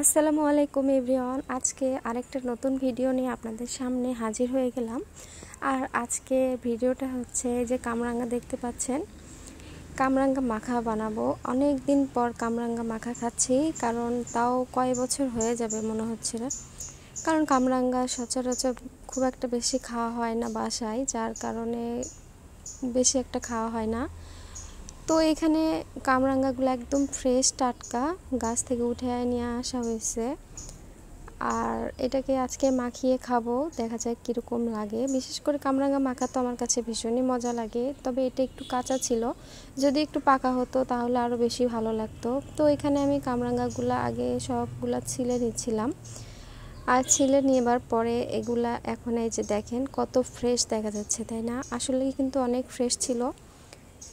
আসসালামু আলাইকুম এভরিওয়ান। আজকে আরেকটা নতুন ভিডিও নিয়ে আপনাদের সামনে হাজির হয়ে গেলাম। আর আজকে ভিডিওটা হচ্ছে যে কামরাঙ্গা দেখতে পাচ্ছেন, কামরাঙ্গা মাখা বানাবো। অনেক দিন পর কামরাঙ্গা মাখা খাচ্ছি, কারণ তাও কয় বছর হয়ে যাবে মনে হচ্ছে না। কারণ কামরাঙ্গা সচরাচর খুব একটা বেশি খাওয়া হয় না বাসায়, যার কারণে বেশি একটা খাওয়া হয় না। তো এখানে কামরাঙ্গাগুলো একদম ফ্রেশ টাটকা গাছ থেকে উঠে নিয়ে আসা হয়েছে। আর এটাকে আজকে মাখিয়ে খাবো, দেখা যাক কীরকম লাগে। বিশেষ করে কামরাঙ্গা মাখা তো আমার কাছে ভীষণই মজা লাগে, তবে এটা একটু কাঁচা ছিল, যদি একটু পাকা হতো তাহলে আরও বেশি ভালো লাগতো। তো এখানে আমি কামরাঙ্গাগুলো আগে সবগুলা ছিলে নিচ্ছিলাম, আর ছিলে নেবার পরে এগুলা এখন এই যে দেখেন কত ফ্রেশ দেখা যাচ্ছে, তাই না? আসলে কিন্তু অনেক ফ্রেশ ছিল।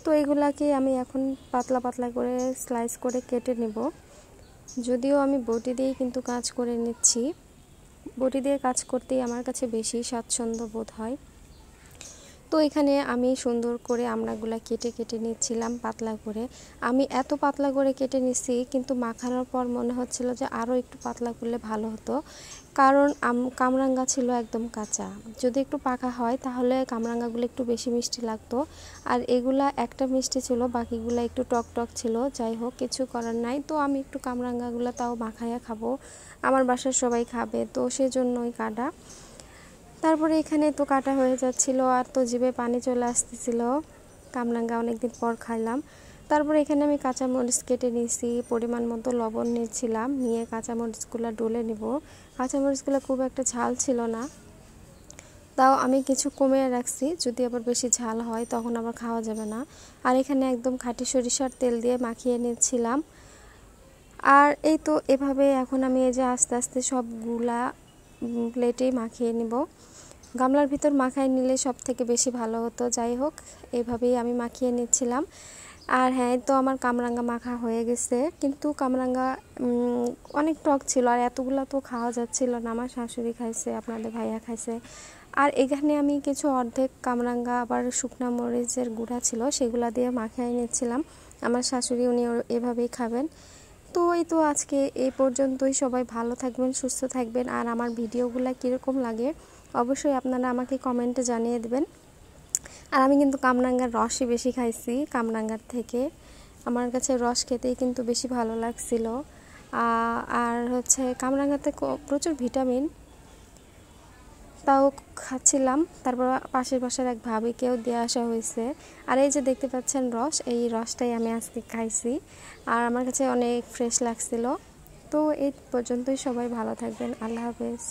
তো এগুলাকে আমি এখন পাতলা পাতলা করে স্লাইস করে কেটে নেব। যদিও আমি বটি দিয়েই কিন্তু কাজ করে নিচ্ছি, বটি দিয়ে কাজ করতেই আমার কাছে বেশি স্বাচ্ছন্দ্য বোধ হয়। তো এখানে আমি সুন্দর করে আমড়াগুলা কেটে কেটে নিচ্ছিলাম পাতলা করে। আমি এত পাতলা করে কেটে নিচ্ছি, কিন্তু মাখানোর পর মনে হচ্ছিল যে আরও একটু পাতলা করলে ভালো হতো, কারণ কামরাঙ্গা ছিল একদম কাঁচা। যদি একটু পাকা হয় তাহলে কামরাঙ্গাগুলো একটু বেশি মিষ্টি লাগতো। আর এগুলা একটা মিষ্টি ছিল, বাকিগুলো একটু টক টক ছিল। যাই হোক, কিছু করার নাই। তো আমি একটু কামরাঙ্গাগুলো তাও মাখাইয়া খাবো, আমার বাসার সবাই খাবে, তো সেজন্যই কাটা। তারপরে এখানে তো কাটা হয়ে যাচ্ছিল, আর তো জিভে পানি চলে আসতেছিল। কামরাঙ্গা অনেকদিন পর খাইলাম। তারপরে এখানে আমি কাঁচামরিচ কেটে নিয়েছি, পরিমাণ মতো লবণ নিয়েছিলাম, নিয়ে কাঁচামরিচগুলো ডলে নেব। কাঁচামরিচগুলো খুব একটা ঝাল ছিল না, তাও আমি কিছু কমিয়ে রাখছি, যদি আবার বেশি ঝাল হয় তখন আবার খাওয়া যাবে না। আর এখানে একদম খাঁটি সরিষার তেল দিয়ে মাখিয়ে নিচ্ছিলাম। আর এই তো এভাবে এখন আমি এই যে আস্তে আস্তে সবগুলা প্লেটেই মাখিয়ে নিব। গামলার ভিতর মাখায় নিলে সব থেকে বেশি ভালো হতো। যাই হোক, এভাবেই আমি মাখিয়ে নিচ্ছিলাম। আর হ্যাঁ, তো আমার কামরাঙ্গা মাখা হয়ে গেছে, কিন্তু কামরাঙ্গা অনেক টক ছিল, আর এতগুলো তো খাওয়া যাচ্ছিল না। আমার শাশুড়ি খাইছে, আপনাদের ভাইয়া খাইছে। আর এখানে আমি কিছু অর্ধেক কামরাঙ্গা আবার শুকনা মরিচের গুঁড়া ছিল, সেগুলা দিয়ে মাখিয়ে নিচ্ছিলাম। আমার শাশুড়ি উনি এভাবেই খাবেন। তো এই তো আজকে এই পর্যন্তই। সবাই ভালো থাকবেন, সুস্থ থাকবেন। আর আমার ভিডিওগুলো কীরকম লাগে অবশ্যই আপনারা আমাকে কমেন্টে জানিয়ে দেবেন। আর আমি কিন্তু কামরাঙ্গার রসই বেশি খাইছি কামরাঙ্গার থেকে, আমার কাছে রস খেতেই কিন্তু বেশি ভালো লাগছিল। আর হচ্ছে কামরাঙ্গাতে প্রচুর ভিটামিন, তাও খাচ্ছিলাম। তারপর পাশের বাসার এক ভাবিকেও দিয়ে আসা হয়েছে। আর এই যে দেখতে পাচ্ছেন রস, এই রসটাই আমি আজকে খাইছি, আর আমার কাছে অনেক ফ্রেশ লাগছিল। তো এই পর্যন্তই, সবাই ভালো থাকবেন। আল্লাহ হাফেজ।